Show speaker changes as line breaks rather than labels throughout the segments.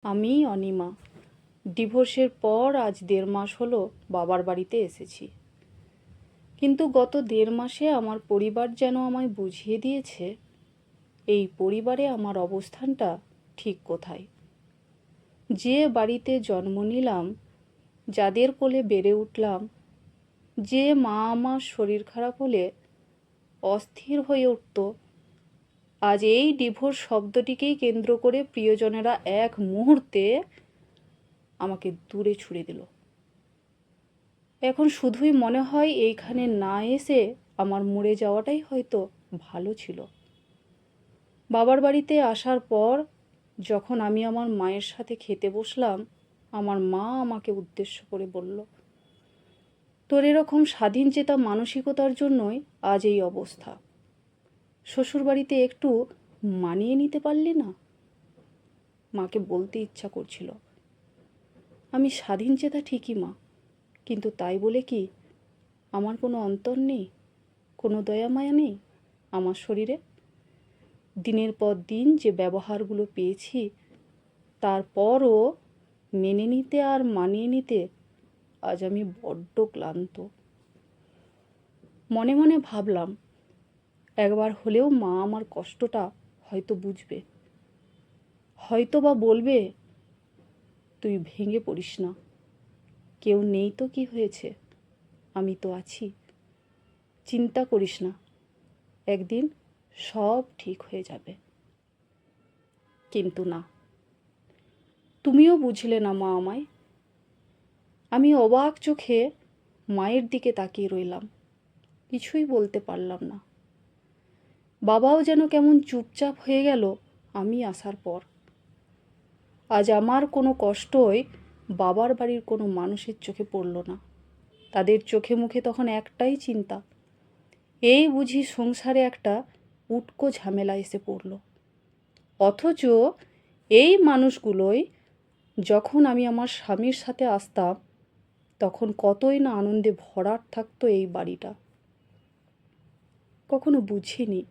আমি অনিমা। ডিভোর্সের পর আজ 1.5 মাস হলো বাবার বাড়িতে এসেছি। কিন্তু গত 1.5 মাসে আমার পরিবার যেন আমায় বুঝিয়ে দিয়েছে এই পরিবারে আমার অবস্থানটা ঠিক কোথায়। যে বাড়িতে জন্ম নিলাম, যাদের কোলে বেড়ে উঠলাম, যে মা আমার শরীর খারাপ হলে অস্থির হয়ে উঠত, আজ এই ডিভোর্স শব্দটিকেই কেন্দ্র করে প্রিয়জনেরা এক মুহূর্তে আমাকে দূরে ছুড়ে দিল। এখন শুধুই মনে হয় এইখানে না এসে আমার মরে যাওয়াটাই হয়তো ভালো ছিল। বাবার বাড়িতে আসার পর যখন আমি আমার মায়ের সাথে খেতে বসলাম, আমার মা আমাকে উদ্দেশ্য করে বলল, তোর এরকম স্বাধীনচেতা মানসিকতার জন্যই আজ এই অবস্থা। শ্বশুরবাড়িতে একটু মানিয়ে নিতে পারলি না? মাকে বলতে ইচ্ছা করছিল, আমি স্বাধীনচেতা ঠিকই মা, কিন্তু তাই বলে কি আমার কোনো অন্তর নেই, কোনো দয়া মায়া নেই আমার শরীরে? দিনের পর দিন যে ব্যবহারগুলো পেয়েছি, তারপরও মেনে নিতে আর মানিয়ে নিতে আজ আমি বড্ড ক্লান্ত। মনে মনে ভাবলাম, একবার হলেও মা আমার কষ্টটা হয়তো বুঝবে, হয়তো বা বলবে, তুই ভেঙে পড়িস না, কেউ নেই তো কি হয়েছে, আমি তো আছি, চিন্তা করিস না, একদিন সব ঠিক হয়ে যাবে। কিন্তু না, তুমিও বুঝলে না মা আমায়। আমি অবাক চোখে মায়ের দিকে তাকিয়ে রইলাম, কিছুই বলতে পারলাম না। বাবাও যেন কেমন চুপচাপ হয়ে গেল আমি আসার পর। আজ আমার কোনো কষ্টই বাবার বাড়ির কোনো মানুষের চোখে পড়ল না। তাদের চোখে মুখে তখন একটাই চিন্তা, এই বুঝি সংসারে একটা উটকো ঝামেলা এসে পড়ল। অথচ এই মানুষগুলোই যখন আমি আমার স্বামীর সাথে আসতাম, তখন কতই না আনন্দে ভরাট থাকতো এই বাড়িটা। কখনো বুঝিনি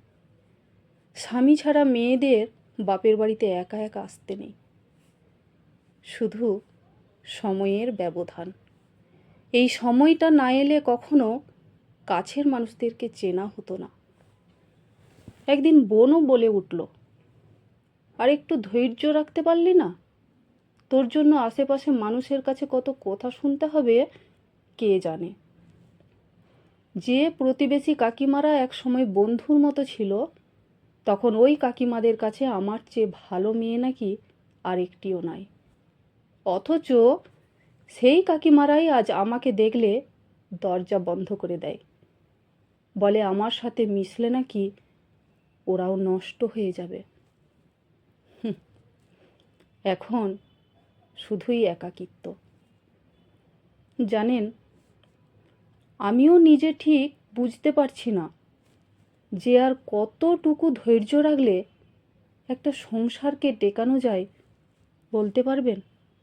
স্বামী ছাড়া মেয়েদের বাপের বাড়িতে একা একা আসতে নেই। শুধু সময়ের ব্যবধান। এই সময়টা না এলে কখনো কাছের মানুষদেরকে চেনা হতো না। একদিন বোনও বলে উঠল, আর একটু ধৈর্য রাখতে পারলি না? তোর জন্য আশেপাশে মানুষের কাছে কত কথা শুনতে হবে কে জানে। যে প্রতিবেশী কাকিমারা এক সময় বন্ধুর মতো ছিল, তখন ওই কাকিমাদের কাছে আমার চেয়ে ভালো মেয়ে নাকি আর একটিও নাই। অথচ সেই কাকিমারাই আজ আমাকে দেখলে দরজা বন্ধ করে দেয়, বলে আমার সাথে মিশলে নাকি ওরাও নষ্ট হয়ে যাবে। এখন শুধুই একাকিত্ব। জানেন, আমিও নিজে ঠিক বুঝতে পারছি না যে আর কতটুকু ধৈর্য রাখলে একটা সংসারকে টেকানো যায়, বলতে পারবেন?